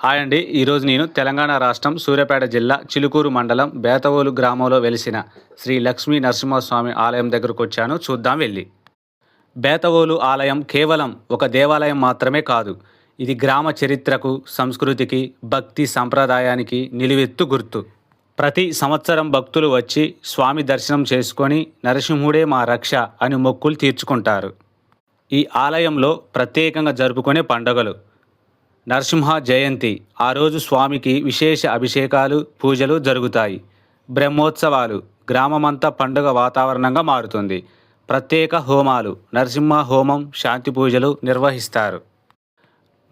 Hi అండి. ఈరోజు నేను తెలంగాణ రాష్ట్రం సూర్యాపేట జిల్లా చిలుకూరు మండలం బేతవోలు గ్రామంలో వెలిసిన శ్రీ లక్ష్మీ నరసింహస్వామి ఆలయం దగ్గరకు వచ్చాను. చూద్దాం వెళ్ళి. బేతవోలు ఆలయం కేవలం ఒక దేవాలయం మాత్రమే కాదు. ఇది గ్రామ చరిత్రకు, సంస్కృతికి, భక్తి సంప్రదాయానికి నిలువెత్తు గుర్తు. ప్రతి సంవత్సరం భక్తులు వచ్చి స్వామి దర్శనం చేసుకొని నరసింహుడే మా రక్ష అని మొక్కులు తీర్చుకుంటారు. ఈ ఆలయంలో ప్రత్యేకంగా జరుపుకునే పండుగలు: నరసింహ జయంతి. ఆ రోజు స్వామికి విశేష అభిషేకాలు, పూజలు జరుగుతాయి. బ్రహ్మోత్సవాలు. గ్రామమంతా పండుగ వాతావరణంగా మారుతుంది. ప్రత్యేక హోమాలు, నరసింహ హోమం, శాంతి పూజలు నిర్వహిస్తారు.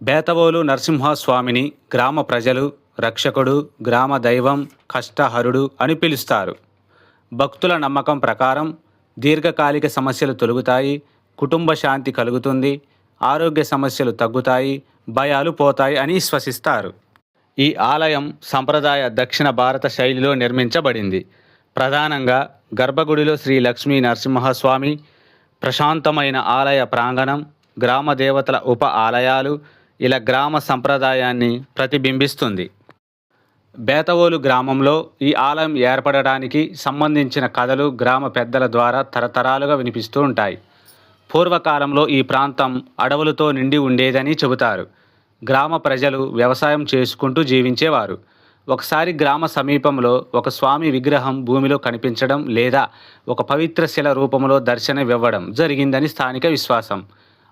బేతవోలు నరసింహస్వామిని గ్రామ ప్రజలు రక్షకుడు, గ్రామ దైవం, కష్టహరుడు అని పిలుస్తారు. భక్తుల నమ్మకం ప్రకారం దీర్ఘకాలిక సమస్యలు తొలగుతాయి, కుటుంబ శాంతి కలుగుతుంది, ఆరోగ్య సమస్యలు తగ్గుతాయి, భయాలు పోతాయి అని విశ్వసిస్తారు. ఈ ఆలయం సంప్రదాయ దక్షిణ భారత శైలిలో నిర్మించబడింది. ప్రధానంగా గర్భగుడిలో శ్రీ లక్ష్మీ నరసింహస్వామి, ప్రశాంతమైన ఆలయ ప్రాంగణం, గ్రామ దేవతల ఉప ఆలయాలు ఇలా గ్రామ సంప్రదాయాన్ని ప్రతిబింబిస్తుంది. బేతవోలు గ్రామంలో ఈ ఆలయం ఏర్పడడానికి సంబంధించిన కథలు గ్రామ పెద్దల ద్వారా తరతరాలుగా వినిపిస్తూ ఉంటాయి. పూర్వకాలంలో ఈ ప్రాంతం అడవులతో నిండి ఉండేదని చెబుతారు. గ్రామ ప్రజలు వ్యవసాయం చేసుకుంటూ జీవించేవారు. ఒకసారి గ్రామ సమీపంలో ఒక స్వామి విగ్రహం భూమిలో కనిపించడం లేదా ఒక పవిత్ర శిల రూపంలో దర్శనమివ్వడం జరిగిందని స్థానిక విశ్వాసం.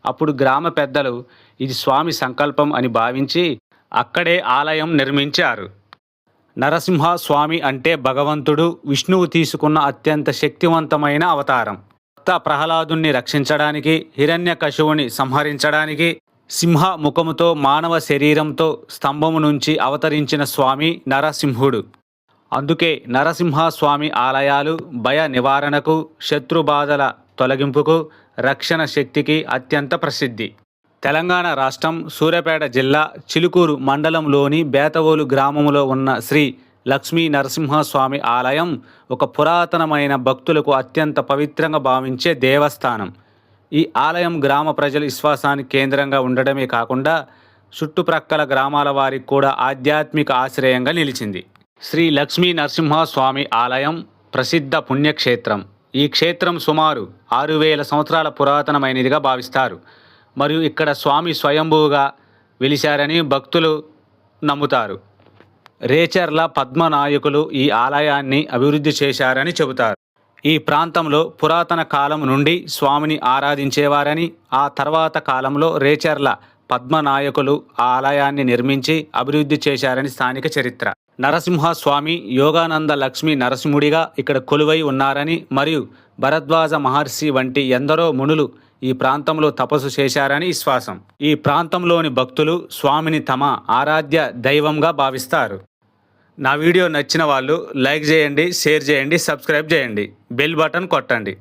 అప్పుడు గ్రామ పెద్దలు ఇది స్వామి సంకల్పం అని భావించి అక్కడే ఆలయం నిర్మించారు. నరసింహ స్వామి అంటే భగవంతుడు విష్ణువు తీసుకున్న అత్యంత శక్తివంతమైన అవతారం. భక్త ప్రహ్లాదుని రక్షించడానికి, హిరణ్యకశిపుని సంహరించడానికి సింహ ముఖముతో మానవ శరీరంతో స్తంభము నుంచి అవతరించిన స్వామి నరసింహుడు. అందుకే నరసింహస్వామి ఆలయాలు భయ నివారణకు, శత్రుబాధల తొలగింపుకు, రక్షణ శక్తికి అత్యంత ప్రసిద్ధి. తెలంగాణ రాష్ట్రం సూర్యాపేట జిల్లా చిలుకూరు మండలంలోని బేతవోలు గ్రామంలో ఉన్న శ్రీ లక్ష్మీ నరసింహస్వామి ఆలయం ఒక పురాతనమైన, భక్తులకు అత్యంత పవిత్రంగా భావించే దేవస్థానం. ఈ ఆలయం గ్రామ ప్రజల విశ్వాసానికి కేంద్రంగా ఉండడమే కాకుండా చుట్టుప్రక్కల గ్రామాల వారికి కూడా ఆధ్యాత్మిక ఆశ్రయంగా నిలిచింది. శ్రీ లక్ష్మీ నరసింహస్వామి ఆలయం ప్రసిద్ధ పుణ్యక్షేత్రం. ఈ క్షేత్రం సుమారు 6000 సంవత్సరాల పురాతనమైనదిగా భావిస్తారు. మరియు ఇక్కడ స్వామి స్వయంభూగా వెలిశారని భక్తులు నమ్ముతారు. రేచర్ల పద్మనాయకులు ఈ ఆలయాన్ని అభివృద్ధి చేశారని చెబుతారు. ఈ ప్రాంతంలో పురాతన కాలం నుండి స్వామిని ఆరాధించేవారని, ఆ తర్వాత కాలంలో రేచర్ల పద్మనాయకులు ఆ ఆలయాన్ని నిర్మించి అభివృద్ధి చేశారని స్థానిక చరిత్ర. నరసింహస్వామి యోగానంద లక్ష్మీ నరసింహుడిగా ఇక్కడ కొలువై ఉన్నారని మరియు భరద్వాజ మహర్షి వంటి ఎందరో మునులు ఈ ప్రాంతంలో తపస్సు చేశారని విశ్వాసం. ఈ ప్రాంతంలోని భక్తులు స్వామిని తమ ఆరాధ్య దైవంగా భావిస్తారు. నా వీడియో నచ్చిన వాళ్ళు లైక్ చేయండి, షేర్ చేయండి, సబ్స్క్రైబ్ చేయండి, బెల్ బటన్ కొట్టండి.